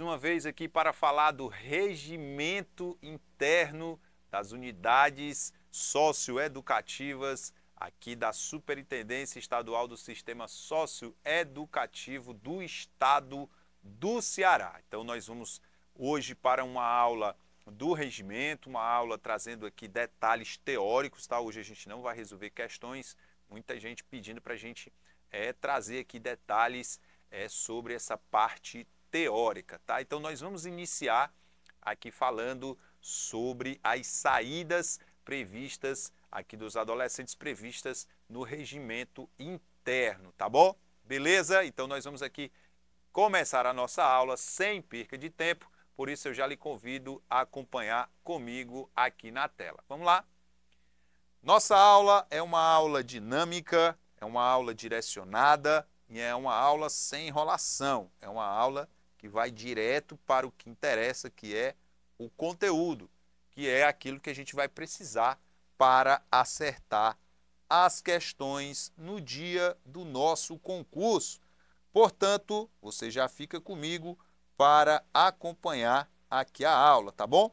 uma vez aqui para falar do regimento interno das unidades socioeducativas aqui da Superintendência Estadual do Sistema Socioeducativo do Estado do Ceará. Então nós vamos hoje para uma aula do regimento, uma aula trazendo aqui detalhes teóricos, tá? Hoje a gente não vai resolver questões, muita gente pedindo para a gente trazer aqui detalhes sobre essa parte teórica, tá? Então nós vamos iniciar aqui falando sobre as saídas previstas aqui dos adolescentes previstas no regimento interno, tá bom? Beleza? Então nós vamos aqui começar a nossa aula sem perca de tempo, por isso eu já lhe convido a acompanhar comigo aqui na tela. Vamos lá? Nossa aula é uma aula dinâmica, é uma aula direcionada e é uma aula sem enrolação, é uma aula que vai direto para o que interessa, que é o conteúdo, que é aquilo que a gente vai precisar para acertar as questões no dia do nosso concurso. Portanto, você já fica comigo para acompanhar aqui a aula, tá bom?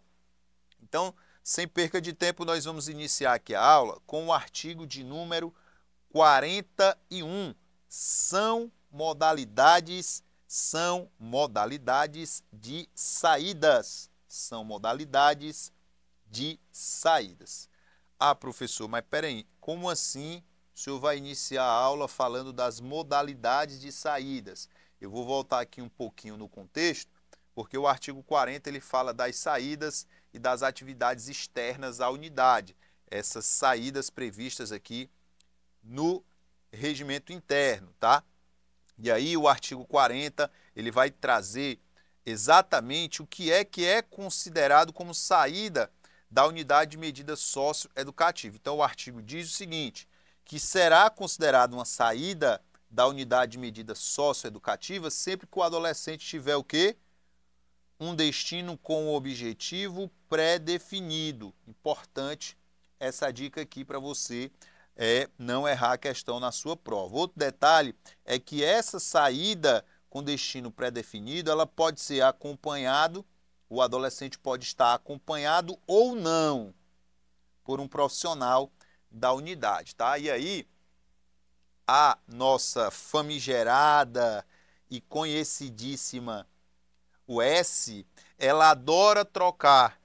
Então, sem perca de tempo, nós vamos iniciar aqui a aula com o artigo de número 41. São modalidades de saídas. São modalidades de saídas. Ah, professor, mas peraí, como assim o senhor vai iniciar a aula falando das modalidades de saídas? Eu vou voltar aqui um pouquinho no contexto, porque o artigo 40 ele fala das saídas e das atividades externas à unidade. Essas saídas previstas aqui no regimento interno, tá? E aí o artigo 40, ele vai trazer exatamente o que é considerado como saída da unidade de medida socioeducativa. Então o artigo diz o seguinte, que será considerado uma saída da unidade de medida socioeducativa sempre que o adolescente tiver o quê? Um destino com o objetivo pré-definido. Importante essa dica aqui para você não errar a questão na sua prova. Outro detalhe é que essa saída com destino pré-definido, ela pode ser acompanhado, o adolescente pode estar acompanhado ou não por um profissional da unidade, tá? E aí, a nossa famigerada e conhecidíssima UES, ela adora trocar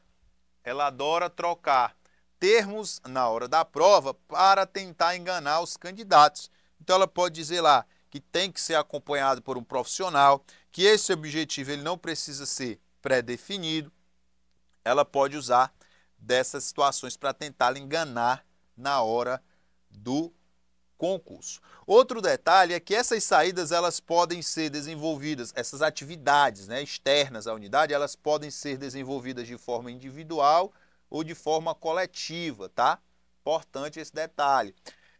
termos na hora da prova para tentar enganar os candidatos. Então ela pode dizer lá que tem que ser acompanhado por um profissional, que esse objetivo ele não precisa ser pré-definido. Ela pode usar dessas situações para tentar enganar na hora do concurso. Outro detalhe é que essas saídas elas podem ser desenvolvidas, essas atividades externas à unidade, elas podem ser desenvolvidas de forma individual ou de forma coletiva, tá? Importante esse detalhe.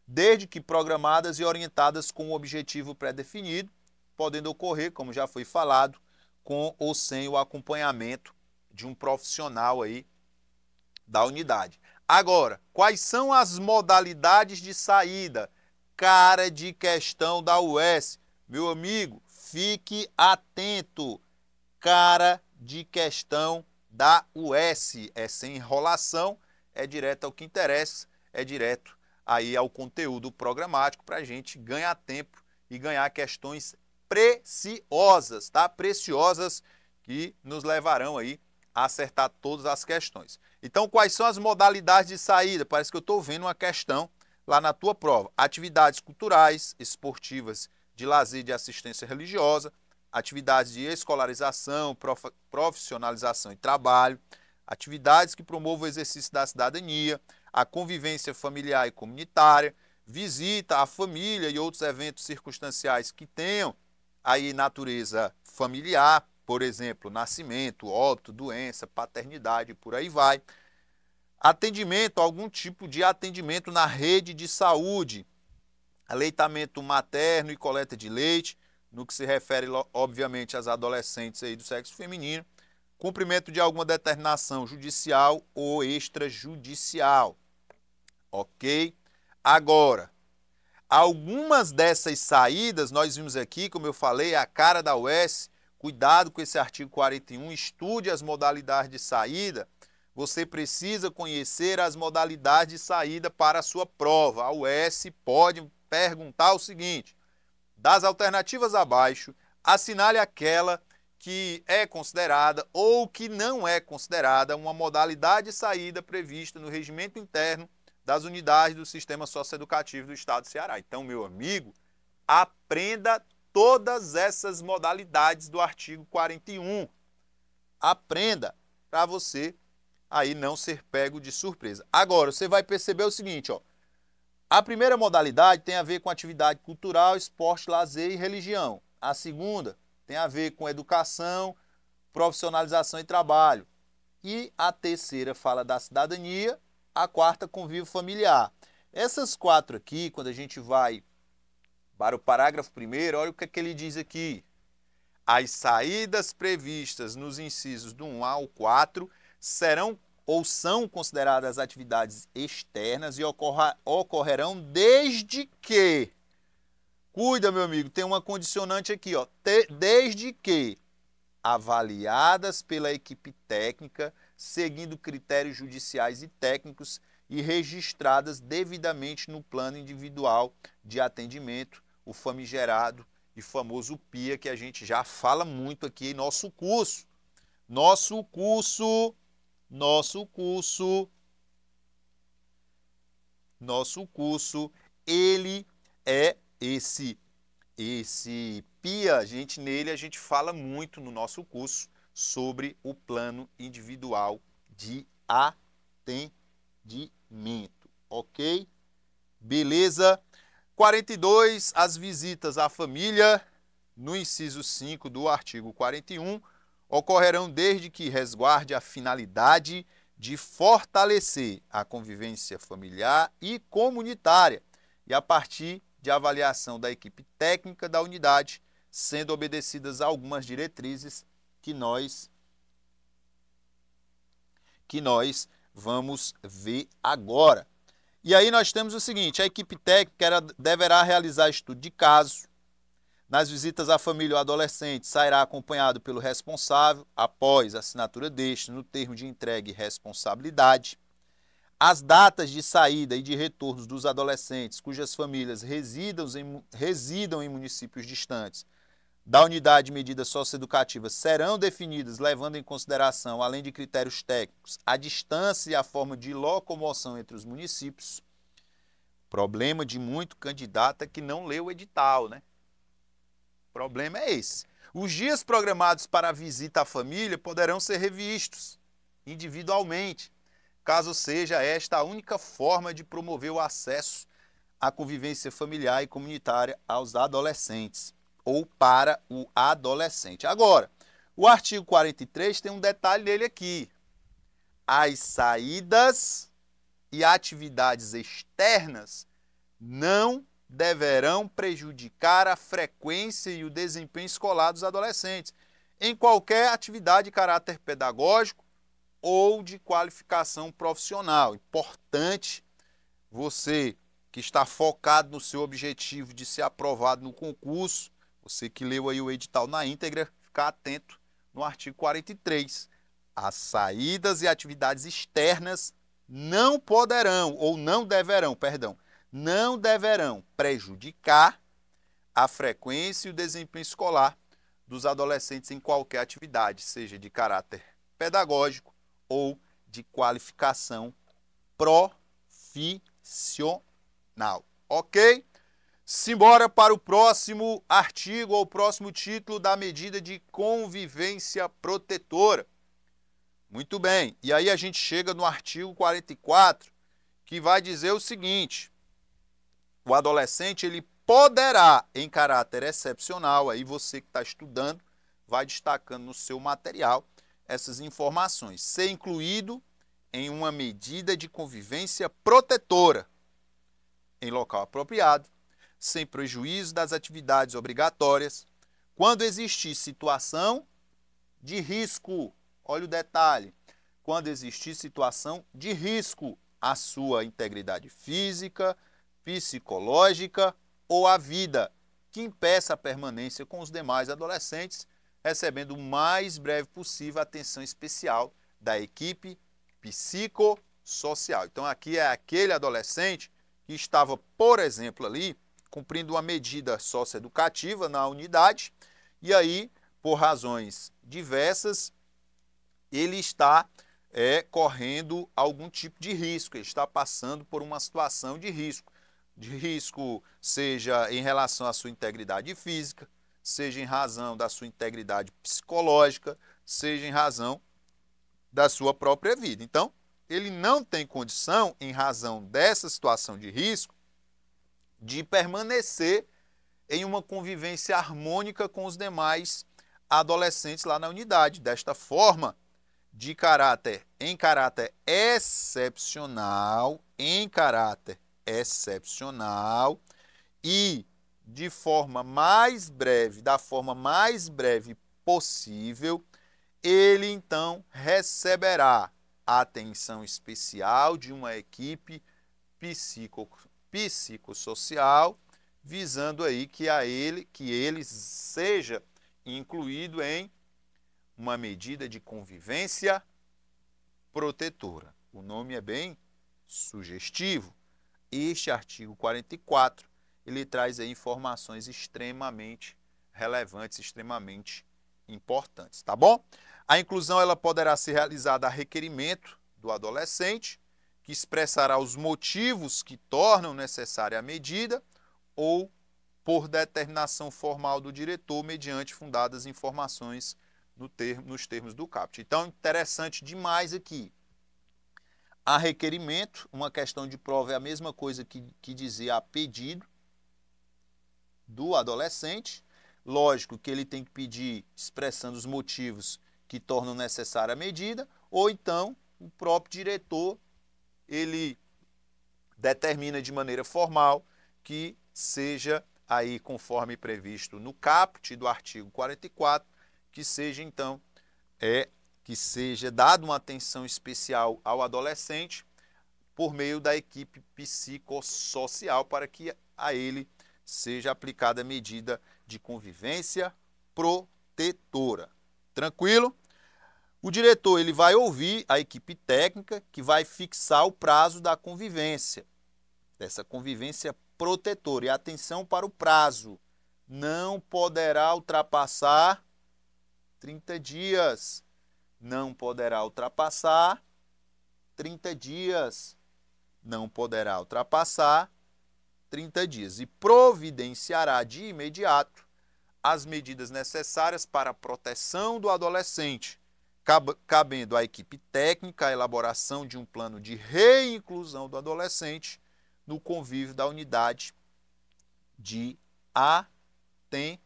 Desde que programadas e orientadas com um objetivo pré-definido, podendo ocorrer, como já foi falado, com ou sem o acompanhamento de um profissional aí da unidade. Agora, quais são as modalidades de saída? Cara de questão da UES. Meu amigo, fique atento. Cara de questão da UES. É sem enrolação, é direto ao que interessa, é direto aí ao conteúdo programático para a gente ganhar tempo e ganhar questões preciosas, tá? Preciosas que nos levarão aí a acertar todas as questões. Então, quais são as modalidades de saída? Parece que eu estou vendo uma questão lá na tua prova. Atividades culturais, esportivas, de lazer e de assistência religiosa, atividades de escolarização, profissionalização e trabalho, atividades que promovam o exercício da cidadania, a convivência familiar e comunitária, visita à família e outros eventos circunstanciais que tenham aí natureza familiar, por exemplo, nascimento, óbito, doença, paternidade, por aí vai. Atendimento, algum tipo de atendimento na rede de saúde, aleitamento materno e coleta de leite, no que se refere, obviamente, às adolescentes aí do sexo feminino, cumprimento de alguma determinação judicial ou extrajudicial. Ok? Agora, algumas dessas saídas, nós vimos aqui, como eu falei, a cara da UES, Cuidado com esse artigo 41, estude as modalidades de saída. Você precisa conhecer as modalidades de saída para a sua prova. A UES pode perguntar o seguinte: das alternativas abaixo, assinale aquela que é considerada ou que não é considerada uma modalidade de saída prevista no regimento interno das unidades do Sistema Socioeducativo do Estado do Ceará. Então, meu amigo, aprenda todas essas modalidades do artigo 41. Aprenda para você aí não ser pego de surpresa. Agora, você vai perceber o seguinte, ó. A primeira modalidade tem a ver com atividade cultural, esporte, lazer e religião. A segunda tem a ver com educação, profissionalização e trabalho. E a terceira fala da cidadania, a quarta convívio familiar. Essas quatro aqui, quando a gente vai para o parágrafo primeiro, olha o que é que ele diz aqui. As saídas previstas nos incisos do 1 ao 4 serão ou são consideradas atividades externas e ocorrerão desde que, cuida, meu amigo, tem uma condicionante aqui, ó, desde que avaliadas pela equipe técnica, seguindo critérios judiciais e técnicos e registradas devidamente no plano individual de atendimento, o famigerado e famoso PIA, que a gente já fala muito aqui em nosso curso. Nosso curso, ele é esse PIA, nele a gente fala muito no nosso curso sobre o plano individual de atendimento, ok? Beleza? 42, as visitas à família, no inciso 5 do artigo 41, ocorrerão desde que resguarde a finalidade de fortalecer a convivência familiar e comunitária e a partir de avaliação da equipe técnica da unidade, sendo obedecidas algumas diretrizes que nós vamos ver agora. E aí nós temos o seguinte: a equipe técnica deverá realizar estudo de caso. Nas visitas à família ou adolescente, sairá acompanhado pelo responsável, após a assinatura deste, no termo de entrega e responsabilidade. As datas de saída e de retorno dos adolescentes cujas famílias residam em municípios distantes da unidade de medida socioeducativa serão definidas levando em consideração, além de critérios técnicos, a distância e a forma de locomoção entre os municípios. Problema de muito candidato é que não lê o edital, né? O problema é esse. Os dias programados para a visita à família poderão ser revistos individualmente, caso seja esta a única forma de promover o acesso à convivência familiar e comunitária aos adolescentes ou para o adolescente. Agora, o artigo 43 tem um detalhe dele aqui. As saídas e atividades externas não deverão prejudicar a frequência e o desempenho escolar dos adolescentes em qualquer atividade de caráter pedagógico ou de qualificação profissional. Importante você que está focado no seu objetivo de ser aprovado no concurso, você que leu aí o edital na íntegra, ficar atento no artigo 43. As saídas e atividades externas não deverão prejudicar a frequência e o desempenho escolar dos adolescentes em qualquer atividade, seja de caráter pedagógico ou de qualificação profissional. Ok? Simbora para o próximo artigo ou próximo título da medida de convivência protetora. Muito bem. E aí a gente chega no artigo 44, que vai dizer o seguinte: o adolescente ele poderá, em caráter excepcional, aí você que está estudando, vai destacando no seu material essas informações, ser incluído em uma medida de convivência protetora, em local apropriado, sem prejuízo das atividades obrigatórias, quando existir situação de risco. Olha o detalhe: quando existir situação de risco à sua integridade física, psicológica ou à vida, que impeça a permanência com os demais adolescentes recebendo o mais breve possível a atenção especial da equipe psicossocial. Então, aqui é aquele adolescente que estava, por exemplo, ali, cumprindo uma medida socioeducativa na unidade, e aí, por razões diversas, ele está correndo algum tipo de risco, ele está passando por uma situação de risco seja em relação à sua integridade física, seja em razão da sua integridade psicológica, seja em razão da sua própria vida. Então, ele não tem condição, em razão dessa situação de risco, de permanecer em uma convivência harmônica com os demais adolescentes lá na unidade. Desta forma, em caráter excepcional e de forma mais breve, da forma mais breve possível, ele então receberá a atenção especial de uma equipe psicossocial, visando aí que ele seja incluído em uma medida de convivência protetora. O nome é bem sugestivo. Este artigo 44, ele traz aí informações extremamente relevantes, extremamente importantes, tá bom? A inclusão ela poderá ser realizada a requerimento do adolescente, que expressará os motivos que tornam necessária a medida, ou por determinação formal do diretor, mediante fundadas informações nos termos do caput. Então, interessante demais aqui. A requerimento, uma questão de prova é a mesma coisa que dizer a pedido do adolescente. Lógico que ele tem que pedir expressando os motivos que tornam necessária a medida, ou então o próprio diretor, ele determina de maneira formal que seja aí conforme previsto no caput do artigo 44, que seja então que seja dada uma atenção especial ao adolescente por meio da equipe psicossocial para que a ele seja aplicada a medida de convivência protetora. Tranquilo? O diretor ele vai ouvir a equipe técnica que vai fixar o prazo da convivência, dessa convivência protetora. E atenção para o prazo, não poderá ultrapassar 30 dias. Não poderá ultrapassar 30 dias. Não poderá ultrapassar 30 dias. E providenciará de imediato as medidas necessárias para a proteção do adolescente, cabendo à equipe técnica a elaboração de um plano de reinclusão do adolescente no convívio da unidade de atendimento.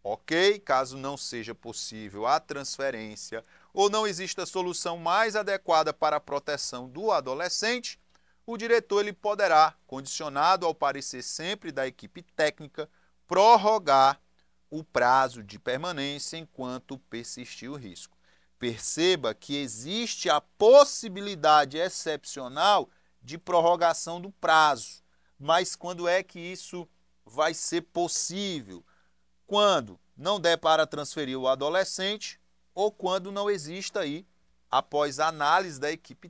Ok? Caso não seja possível a transferência ou não exista solução mais adequada para a proteção do adolescente, o diretor ele poderá, condicionado ao parecer sempre da equipe técnica, prorrogar o prazo de permanência enquanto persistir o risco. Perceba que existe a possibilidade excepcional de prorrogação do prazo, mas quando é que isso vai ser possível? Quando não der para transferir o adolescente ou quando não exista aí, após a análise da equipe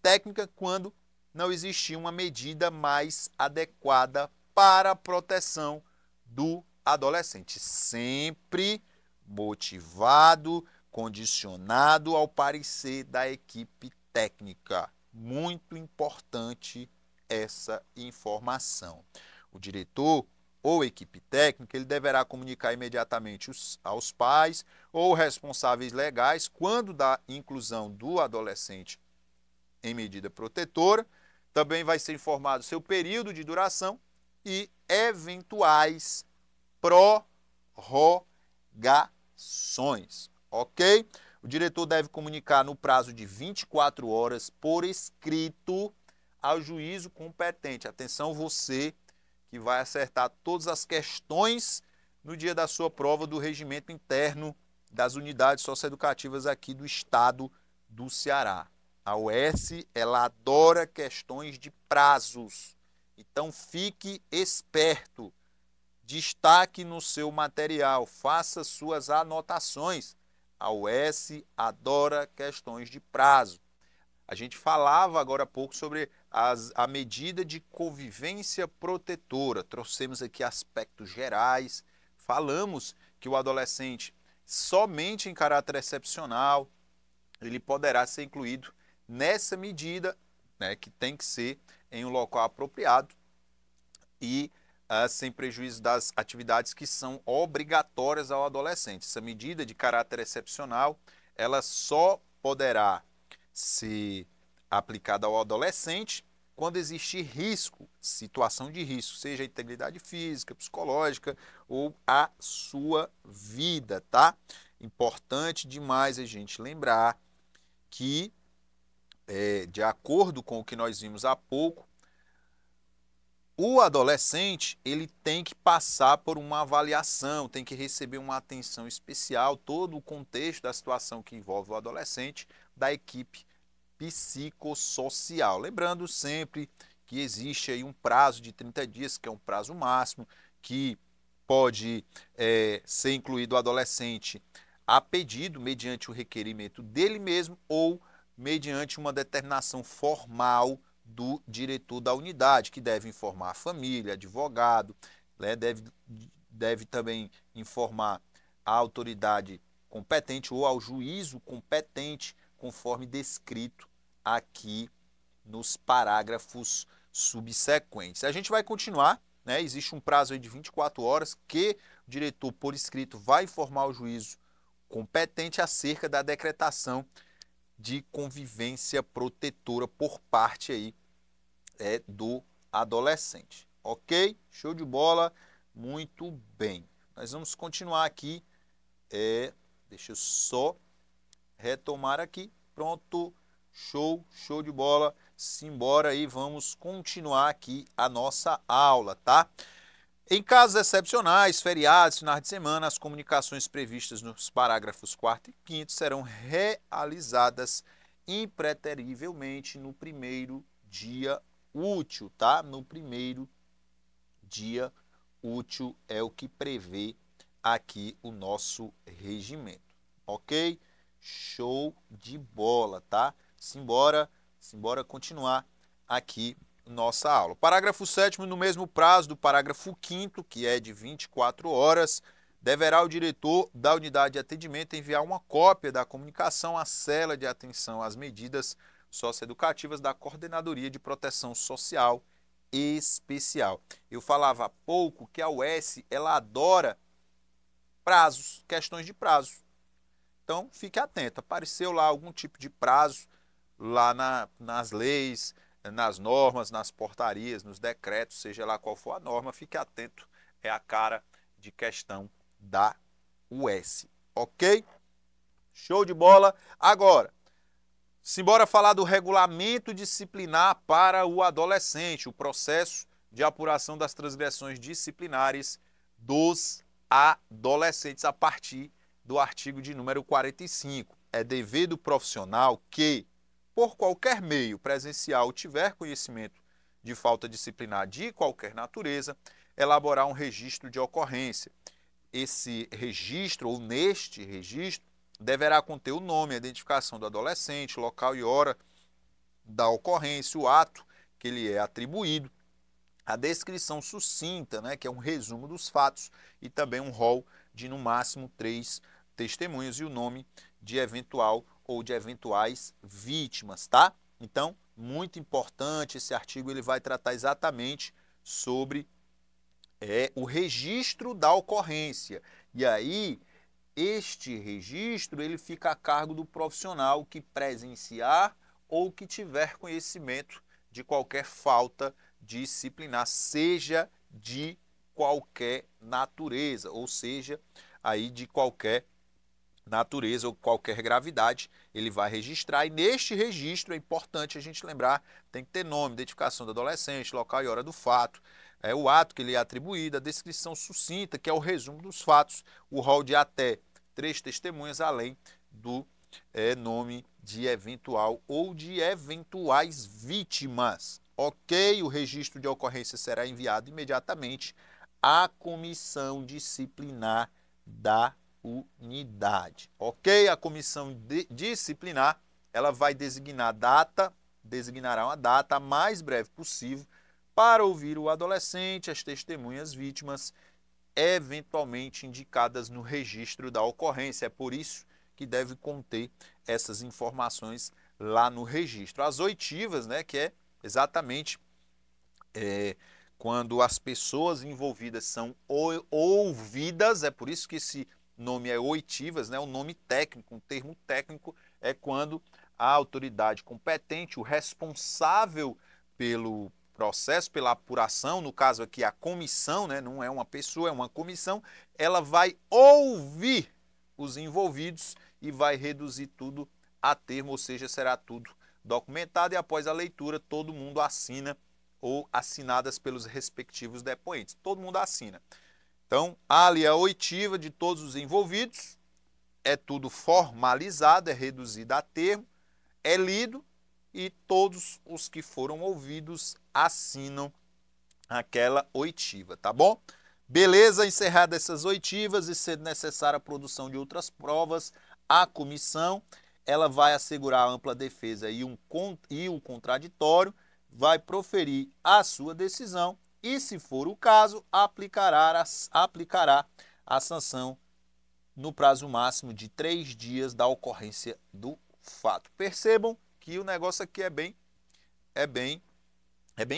técnica, quando não existir uma medida mais adequada para a proteção do adolescente. Sempre motivado, condicionado ao parecer da equipe técnica. Muito importante essa informação. O diretor ou equipe técnica, ele deverá comunicar imediatamente aos pais ou responsáveis legais quando da inclusão do adolescente em medida protetora. Também vai ser informado seu período de duração e eventuais prorrogações, ok? O diretor deve comunicar no prazo de 24 horas por escrito ao juízo competente. Atenção você que vai acertar todas as questões no dia da sua prova do regimento interno das unidades socioeducativas aqui do estado do Ceará. A UERJ, ela adora questões de prazos. Então fique esperto. Destaque no seu material, faça suas anotações. A UES adora questões de prazo. A gente falava agora há pouco sobre a medida de convivência protetora. Trouxemos aqui aspectos gerais, falamos que o adolescente, somente em caráter excepcional, ele poderá ser incluído nessa medida, né, que tem que ser em um local apropriado e sem prejuízo das atividades que são obrigatórias ao adolescente. Essa medida de caráter excepcional, ela só poderá ser aplicada ao adolescente quando existir risco, situação de risco, seja a integridade física, psicológica ou a sua vida, tá? Importante demais a gente lembrar que, de acordo com o que nós vimos há pouco, o adolescente ele tem que passar por uma avaliação, tem que receber uma atenção especial, todo o contexto da situação que envolve o adolescente, da equipe psicossocial. Lembrando sempre que existe aí um prazo de 30 dias, que é um prazo máximo, que pode ser incluído o adolescente a pedido, mediante o requerimento dele mesmo ou mediante uma determinação formal do diretor da unidade, que deve informar a família, advogado, né, deve também informar a autoridade competente ou ao juízo competente, conforme descrito aqui nos parágrafos subsequentes. A gente vai continuar, né? Existe um prazo aí de 24 horas que o diretor, por escrito, vai informar o juízo competente acerca da decretação de convivência protetora por parte aí do adolescente. Ok? Show de bola, muito bem. Nós vamos continuar aqui, deixa eu só retomar aqui, pronto, show de bola, simbora aí, vamos continuar aqui a nossa aula, tá? Em casos excepcionais, feriados, finais de semana, as comunicações previstas nos parágrafos 4º e 5º serão realizadas impreterivelmente no primeiro dia útil, tá? No primeiro dia útil é o que prevê aqui o nosso regimento, ok? Show de bola, tá? Simbora continuar aqui nossa aula. Parágrafo 7º, no mesmo prazo do parágrafo 5º, que é de 24 horas, deverá o diretor da unidade de atendimento enviar uma cópia da comunicação à cela de atenção às medidas socioeducativas da Coordenadoria de Proteção Social Especial. Eu falava há pouco que a UES, ela adora prazos, questões de prazo. Então, fique atento. Apareceu lá algum tipo de prazo lá nas leis, nas normas, nas portarias, nos decretos, seja lá qual for a norma, fique atento. É a cara de questão da UES. Ok? Show de bola. Agora, simbora falar do regulamento disciplinar para o adolescente, o processo de apuração das transgressões disciplinares dos adolescentes a partir do artigo de número 45. É dever do profissional que, por qualquer meio presencial, tiver conhecimento de falta disciplinar de qualquer natureza, elaborar um registro de ocorrência. Esse registro, ou neste registro, deverá conter o nome, a identificação do adolescente, local e hora da ocorrência, o ato que lhe é atribuído, a descrição sucinta, né, que é um resumo dos fatos, e também um rol de no máximo 3 testemunhas e o nome de eventual ou de eventuais vítimas, tá? Então, muito importante, esse artigo ele vai tratar exatamente sobre o registro da ocorrência. E aí, este registro ele fica a cargo do profissional que presenciar ou que tiver conhecimento de qualquer falta disciplinar, seja de qualquer natureza, ou seja, aí de qualquer natureza ou qualquer gravidade, ele vai registrar, e neste registro é importante a gente lembrar, tem que ter nome, identificação do adolescente, local e hora do fato, o ato que lhe é atribuído, a descrição sucinta, que é o resumo dos fatos, o rol de até 3 testemunhas, além do nome de eventual ou de eventuais vítimas. Ok? O registro de ocorrência será enviado imediatamente a comissão disciplinar da unidade, ok? A comissão disciplinar, ela vai designará uma data a mais breve possível para ouvir o adolescente, as testemunhas vítimas, eventualmente indicadas no registro da ocorrência. É por isso que deve conter essas informações lá no registro. As oitivas, né, que é exatamente quando as pessoas envolvidas são ouvidas, é por isso que esse nome é oitivas, né? Um nome técnico, um termo técnico é quando a autoridade competente, o responsável pelo processo, pela apuração, no caso aqui a comissão, né? Não é uma pessoa, é uma comissão, ela vai ouvir os envolvidos e vai reduzir tudo a termo, ou seja, será tudo documentado e após a leitura todo mundo assina ou assinadas pelos respectivos depoentes. Todo mundo assina. Então, há ali a oitiva de todos os envolvidos, é tudo formalizado, é reduzido a termo, é lido e todos os que foram ouvidos assinam aquela oitiva, tá bom? Beleza, encerradas essas oitivas e sendo necessária a produção de outras provas, a comissão ela vai assegurar a ampla defesa e o contraditório, vai proferir a sua decisão e, se for o caso, aplicará a sanção no prazo máximo de 3 dias da ocorrência do fato. Percebam que o negócio aqui é bem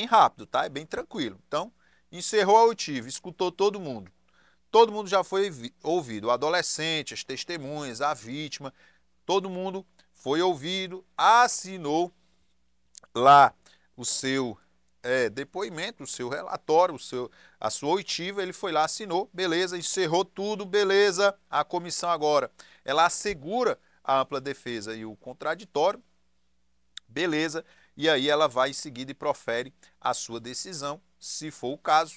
rápido, tá? É bem tranquilo. Então, encerrou a oitiva, escutou todo mundo já foi ouvido, o adolescente, as testemunhas, a vítima, todo mundo foi ouvido, assinou lá o seu depoimento, o seu relatório, a sua oitiva, ele foi lá, assinou, beleza, encerrou tudo, beleza. A comissão agora, ela assegura a ampla defesa e o contraditório, beleza, e aí ela vai em seguida e profere a sua decisão. Se for o caso,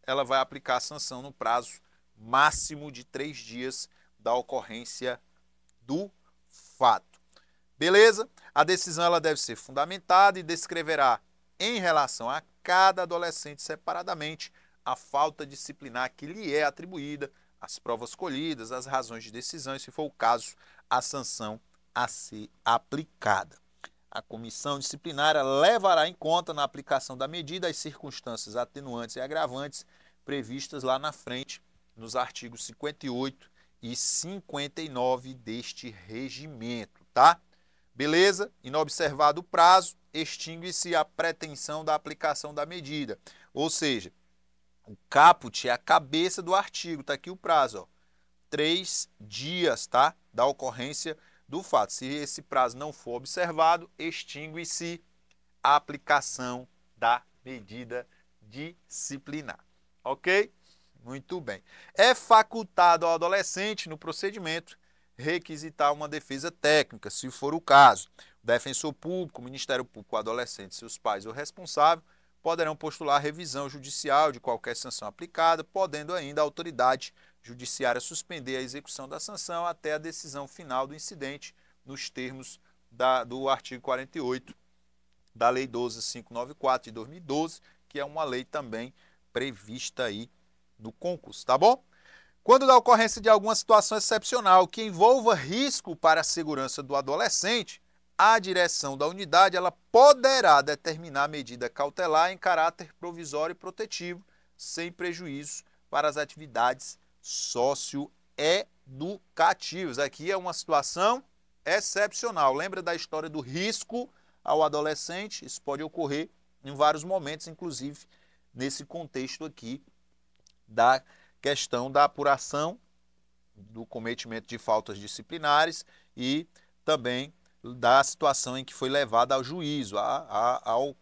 ela vai aplicar a sanção no prazo máximo de 3 dias da ocorrência do fato. Beleza? A decisão ela deve ser fundamentada e descreverá em relação a cada adolescente separadamente a falta disciplinar que lhe é atribuída, as provas colhidas, as razões de decisão e, se for o caso, a sanção a ser aplicada. A comissão disciplinar levará em conta na aplicação da medida as circunstâncias atenuantes e agravantes previstas lá na frente nos artigos 58 e 59 deste regimento, tá? Beleza? Inobservado o prazo, extingue-se a pretensão da aplicação da medida. Ou seja, o caput é a cabeça do artigo, tá aqui o prazo, ó. 3 dias, tá? Da ocorrência do fato. Se esse prazo não for observado, extingue-se a aplicação da medida disciplinar. Ok? Muito bem. É facultado ao adolescente, no procedimento, requisitar uma defesa técnica, se for o caso. O defensor público, o Ministério Público, o adolescente, seus pais ou responsável poderão postular revisão judicial de qualquer sanção aplicada, podendo ainda a autoridade judiciária suspender a execução da sanção até a decisão final do incidente, nos termos do artigo 48 da Lei 12.594 de 2012, que é uma lei também prevista aí do concurso, tá bom? Quando da ocorrência de alguma situação excepcional que envolva risco para a segurança do adolescente, a direção da unidade ela poderá determinar medida cautelar em caráter provisório e protetivo, sem prejuízo para as atividades socioeducativas. Aqui é uma situação excepcional. Lembra da história do risco ao adolescente? Isso pode ocorrer em vários momentos, inclusive nesse contexto aqui da questão da apuração do cometimento de faltas disciplinares e também da situação em que foi levada ao juízo, ao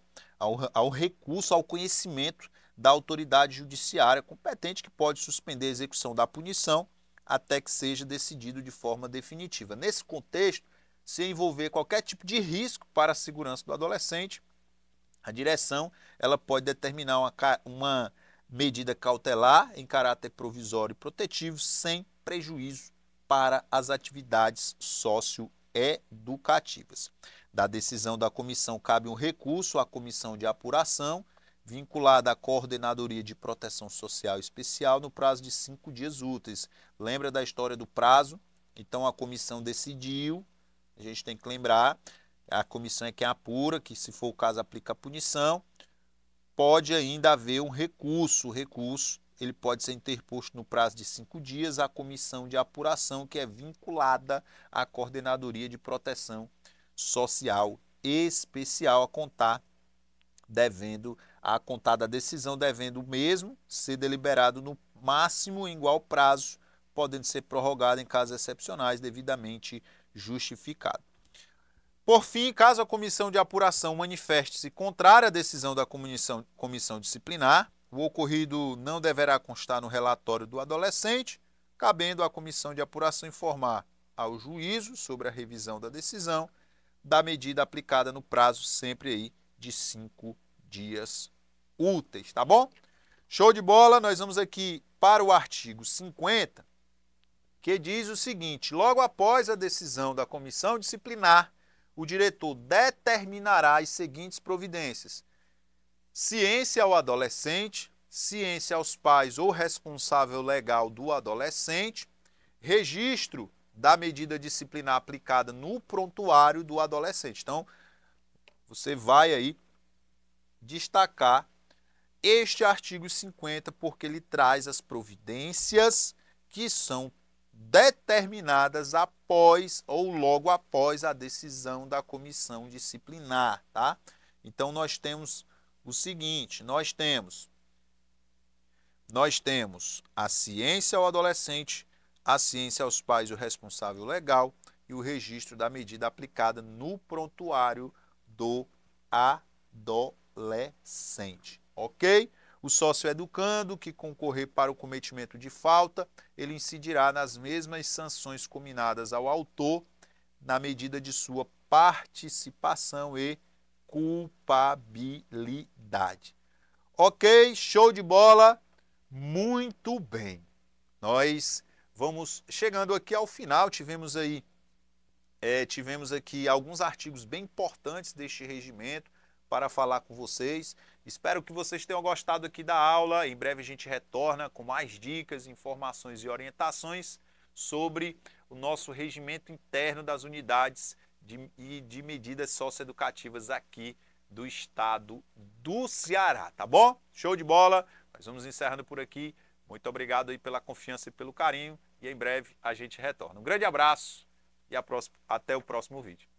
recurso, ao conhecimento da autoridade judiciária competente, que pode suspender a execução da punição até que seja decidido de forma definitiva. Nesse contexto, se envolver qualquer tipo de risco para a segurança do adolescente, a direção ela pode determinar uma medida cautelar em caráter provisório e protetivo, sem prejuízo para as atividades socioeducativas. Da decisão da comissão cabe um recurso à comissão de apuração, vinculada à Coordenadoria de Proteção Social Especial no prazo de 5 dias úteis. Lembra da história do prazo? Então a comissão decidiu, a gente tem que lembrar, a comissão é quem apura, que se for o caso aplica a punição, pode ainda haver um recurso. O recurso ele pode ser interposto no prazo de 5 dias à comissão de apuração, que é vinculada à Coordenadoria de Proteção Social Especial, a contar da decisão, devendo mesmo ser deliberado no máximo em igual prazo, podendo ser prorrogado em casos excepcionais, devidamente justificado. Por fim, caso a comissão de apuração manifeste-se contrária à decisão da comissão disciplinar, o ocorrido não deverá constar no relatório do adolescente, cabendo à comissão de apuração informar ao juízo sobre a revisão da decisão da medida aplicada no prazo sempre aí de 5 dias úteis, tá bom? Show de bola, nós vamos aqui para o artigo 50, que diz o seguinte: logo após a decisão da comissão disciplinar, o diretor determinará as seguintes providências: ciência ao adolescente, ciência aos pais ou responsável legal do adolescente, registro da medida disciplinar aplicada no prontuário do adolescente. Então, você vai aí destacar este artigo 50 porque ele traz as providências que são determinadas após ou logo após a decisão da comissão disciplinar, tá? Então nós temos o seguinte, nós temos a ciência ao adolescente, a ciência aos pais e o responsável legal e o registro da medida aplicada no prontuário do adolescente, ok? O sócio-educando que concorrer para o cometimento de falta, ele incidirá nas mesmas sanções cominadas ao autor na medida de sua participação e culpabilidade. Ok, show de bola, muito bem. Nós vamos chegando aqui ao final, tivemos aqui alguns artigos bem importantes deste regimento para falar com vocês. Espero que vocês tenham gostado aqui da aula. Em breve a gente retorna com mais dicas, informações e orientações sobre o nosso regimento interno das unidades de medidas socioeducativas aqui do estado do Ceará, tá bom? Show de bola! Nós vamos encerrando por aqui. Muito obrigado aí pela confiança e pelo carinho. E em breve a gente retorna. Um grande abraço e até o próximo vídeo.